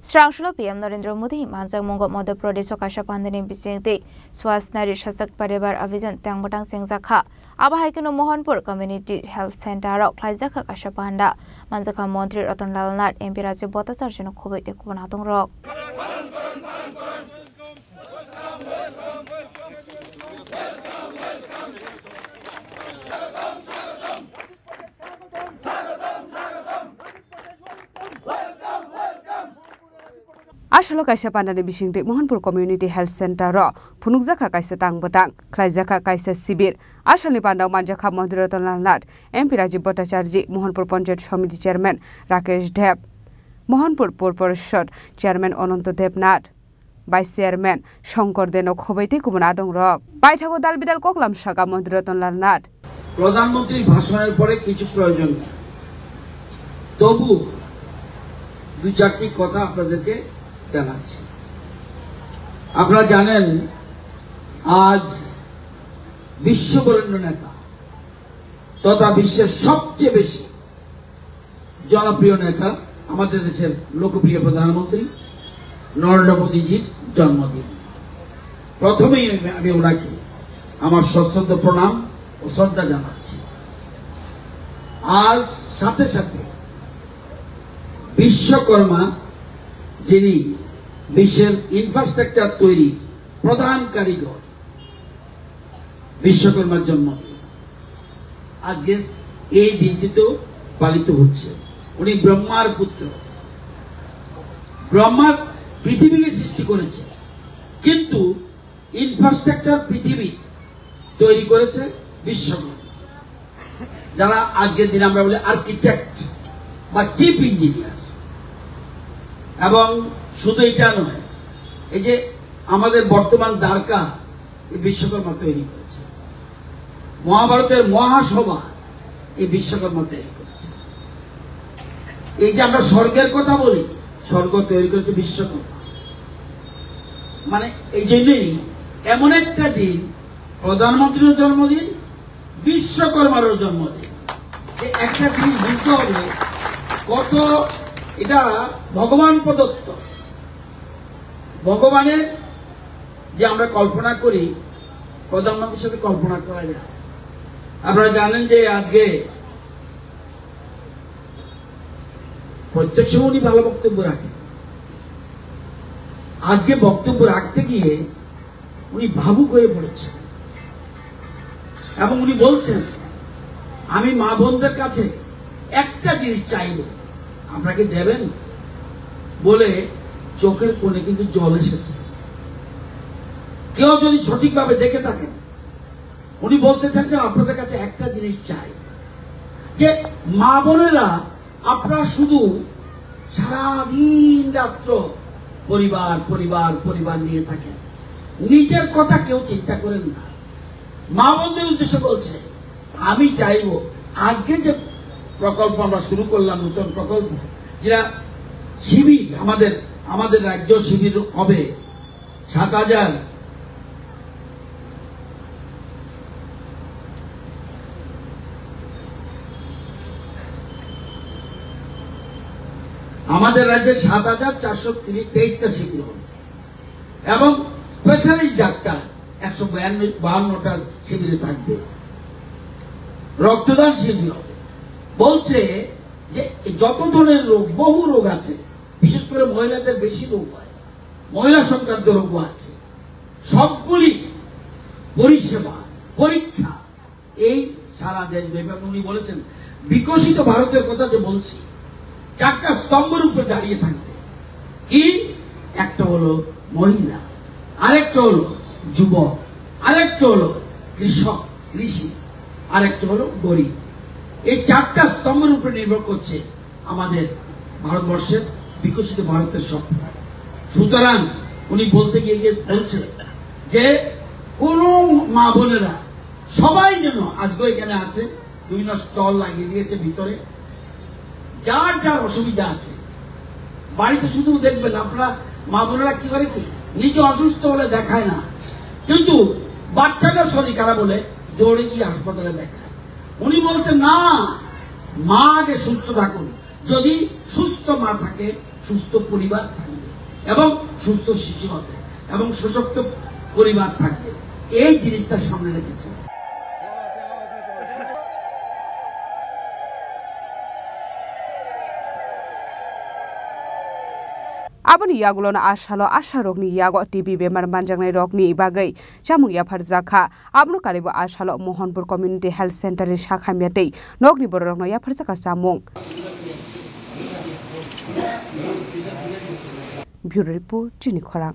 Strangshlo PM Narendra Modi Manjang Monggo Madhya Pradesh Kasha Pandani Bisingti Swas Nari Shashakt Paribar Abhijan Tangbatang Sengjakha Abahaikino Mohanpur Community Health Center Klaijaka Kasha Panda Manjaka Montri Ratan Lal Nat MP Raji Botasar Jeno Khobei Tekubanatung Rok Ashalo kaisa pandani bisingti Mohanpur Community Health Center ro phunukjaka kaisa tangbatang khlaijaka kaisa sibir ashali pandau manjaka Mantri Ratan Lal Nat MP Rajiv Bhattacharya Mohanpur Panchayat Samiti Chairman Rakesh Deb Mohanpur Pur Parishad Chairman Ananto Debnath Vice Chairman Shankar Denok Khobei Tekubanatung rok Baithago dal bidal koklam saka Mantri Ratan Lal Nat প্রধানমন্ত্রীর ভাষণের পরে কিছু প্রয়োজন নেই তবু দুই চারটি কথা আপনাদেরকে জানাচ্ছি আপনারা জানেন আজ বিশ্ববরেণ্য নেতা তথা বিশ্বের সবচেয়ে বেশি জনপ্রিয় নেতা আমাদের দেশের লোকপ্রিয় প্রধানমন্ত্রী নরেন্দ্র মোদীজির জন্মদিন প্রথমেই আমি ওনাকে আমার সশ্রদ্ধ প্রণাম ও শ্রদ্ধা জানাচ্ছি আজ সাথে সাথে বিশ্বকর্মা যিনি বিশ্বের ইনফ্রাস্ট্রাকচার তৈরি প্রধান কারিগর বিশ্বকর্মার জন্মদিন আজকে এই দিনটিতে পালিত হচ্ছে উনি ব্রহ্মার পুত্র ব্রহ্মার পৃথিবীকে সৃষ্টি করেছে কিন্তু ইনফ্রাস্ট্রাকচার পৃথিবী তৈরি করেছে বিশ্বকর্মা যারা আজকের দিনে আমরা বলি আর্কিটেক্ট বা চিফ ইঞ্জিনিয়ার এবং শুধু এটা নয় এই যে আমাদের বর্তমান দ্বারকা এই বিশ্বকর্মা তৈরি করেছে মহাভারতের মহাসভা এই বিশ্বকর্মা তৈরি করেছে এই যে আমরা স্বর্গের কথা বলি স্বর্গ তৈরি করেছে বিশ্বকর্মা মানে এই জন্যই এমন একটা দিন প্রধানমন্ত্রীর জন্মদিন বিশ্বকর্মারও জন্মদিন একটা জিনিস বুঝতে হবে কত এটা ভগবান প্রদত্ত ভগবানের যে আমরা কল্পনা করি প্রধানমন্ত্রীর সাথে কল্পনা করা যায় আপনারা জানেন যে আজকে প্রত্যেক সময় উনি ভালো বক্তব্য রাখেন আজকে বক্তব্য রাখতে গিয়ে উনি ভাবুক হয়ে পড়েছেন এবং উনি বলছেন আমি মা বোনদের কাছে একটা জিনিস চাইব আপনাকে দেবেন বলে চোখের কোণে কিন্তু জল এসেছে কেউ যদি সঠিকভাবে দেখে থাকেন উনি বলতে চাচ্ছেন আপনাদের কাছে একটা জিনিস চাই যে মা বোনেরা আপনারা শুধু সারাদিন রাত্র পরিবার পরিবার পরিবার নিয়ে থাকেন নিজের কথা কেউ চিন্তা করেন না মা বোনদের উদ্দেশ্যে বলছে আমি চাইব আজকে যে প্রকল্প আমরা শুরু করলাম নতুন প্রকল্প যেটা শিবির আমাদের রাজ্য শিবির হবে ৭,০০০ আমাদের রাজ্যে ৭,৪23টা শিবির হবে এবং স্পেশালিস্ট ডাক্তার ১৫২টা শিবিরে থাকবে রক্তদান শিবির হবে বলছে যে যত ধরনের রোগ বহু রোগ আছে বিশেষ করে মহিলাদের বেশি রোগ হয় মহিলা সংক্রান্ত রোগ আছে সবগুলি পরিষেবা পরীক্ষা এই সারা দেশ ব্যাপী উনি বলেছেন বিকশিত ভারতের কথা যে বলছি 4টা স্তম্ভের উপরে দাঁড়িয়ে থাকবে কি একটা হলো মহিলা আরেকটা হলো যুবক আরেকটা হলো কৃষক কৃষি আরেকটা হলো গরিব এই 4টা স্তম্ভের উপরে নির্ভর করছে আমাদের ভারতবর্ষের বিকশিত ভারতের স্বপ্ন সুতরাং উনি বলতে গিয়ে বলছে যে কোন মা বোনেরা সবাই যেন আজকে এখানে আছে বিভিন্ন স্টল লাগিয়ে দিয়েছে ভিতরে যার যার অসুবিধা আছে বাড়িতে শুধু দেখবেন আপনারা মা বোনেরা কি করে কি নিজে অসুস্থ হলে দেখায় না কিন্তু বাচ্চাটার শরীর খারাপ হলে দৌড়ে গিয়ে হাসপাতালে দেখায় উনি বলছেন না মা আগে সুস্থ থাকুন যদি সুস্থ মা থাকে সুস্থ পরিবার থাকবে এবং সুস্থ শিশু হবে এবং সশক্ত পরিবার থাকবে, এই জিনিসটা সামনে রেখেছে। Aboni yagulon ashalo asharokni yago TB bemar manjangnai rokni bagai chamung yafar jakha abno karibo ashalo Mohanpur Community Health Center ni shakha metei nokni borokno yafar jakha chamung. Bureau report Chini Khorang.